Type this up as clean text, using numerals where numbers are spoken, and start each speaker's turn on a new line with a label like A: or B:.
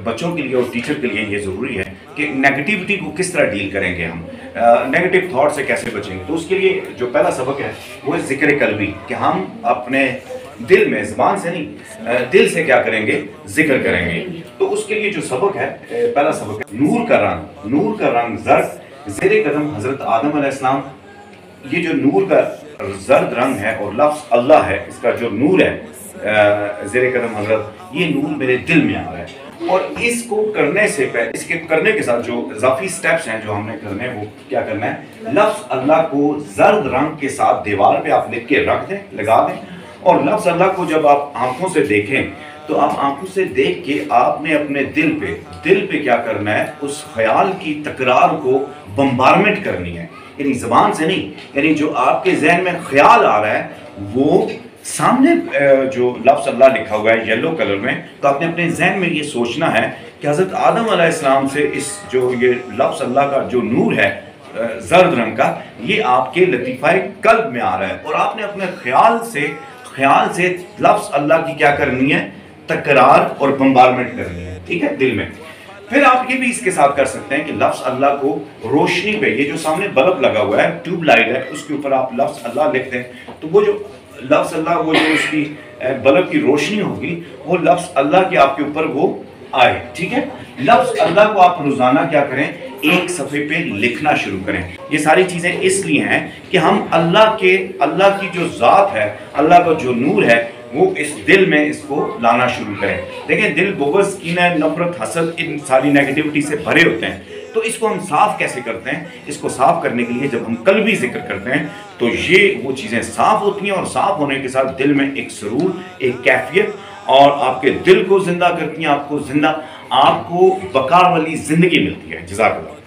A: बच्चों के लिए और टीचर के लिए ये ज़रूरी है कि नेगेटिविटी को किस तरह डील करेंगे हम, नेगेटिव थॉट से कैसे बचेंगे। तो उसके लिए जो पहला सबक है वो है ज़िक्र कल्बी, कि हम अपने दिल में, ज़बान से नहीं, दिल से क्या करेंगे, जिक्र करेंगे। तो उसके लिए जो सबक है, पहला सबक है नूर का रंग। नूर का रंग जर्द, ज़ेरे कदम हज़रत आदम अलैहिस्सलाम, ये जो नूर का जर्द रंग है और लफ्ज़ अल्लाह है, इसका जो नूर है ज़ेरे कदम हज़रत, ये नूर मेरे दिल में आ रहा है। और इसको करने से पहले, इसके करने के साथ जो इजाफी स्टेप्स हैं जो हमने करने हैं, वो क्या करना है, लफ्ज़ अल्लाह को जर्द रंग के साथ दीवार पे आप लिख के रख दें, लगा दें। और लफ्ज़ अल्लाह को जब आप आंखों से देखें तो आप आंखों से देख के आपने अपने दिल पे क्या करना है, उस ख्याल की तकरार को बम्बारमेंट करनी है, यानी ज़बान से नहीं, यानी जो आपके जहन में ख्याल आ रहा है वो सामने जो लफ्ज़ अल्लाह लिखा हुआ है येलो कलर में, तो आपने अपने जहन में ये सोचना है कि हज़रत आदम अलैहिस्सलाम से इस जो ये लफ्ज़ अल्लाह का जो नूर है जर्द रंग का, ये आपके लतीफ़ाए कल्ब में आ रहा है। और आपने अपने ख्याल से लफ्ज़ अल्लाह की क्या करनी है, तकरार और बम्बारमेंट करनी है, ठीक है, दिल में। फिर आप ये भी इसके साथ कर सकते हैं कि लफ्ज़ अल्लाह को रोशनी पे, ये जो सामने बल्ब लगा हुआ है, ट्यूब लाइट है, उसके ऊपर आप लफ्ज़ अल्लाह लिखते हैं, तो वो जो लफ्ज़ अल्लाह, वो जो उसकी बल्ब की रोशनी होगी, वो लफ्ज़ अल्लाह के आपके ऊपर वो आए, ठीक है। लफ्ज़ अल्लाह को आप रोज़ाना क्या करें, एक सफ़े पे लिखना शुरू करें। ये सारी चीज़ें इसलिए हैं कि हम अल्लाह की जो ज़ात है, अल्लाह का जो नूर है, वो इस दिल में इसको लाना शुरू करें। देखें, दिल बुग़्ज़, कीना, नफ़रत, हसद, इन सारी नेगेटिविटी से भरे होते हैं। तो इसको हम साफ़ कैसे करते हैं? इसको साफ़ करने के लिए जब हम कल्बी ज़िक्र करते हैं तो ये वो चीज़ें साफ़ होती हैं, और साफ़ होने के साथ दिल में एक सुरूर, एक कैफियत, और आपके दिल को ज़िंदा करती हैं, आपको बकार वाली ज़िंदगी मिलती है। जज़ाकल्लाह।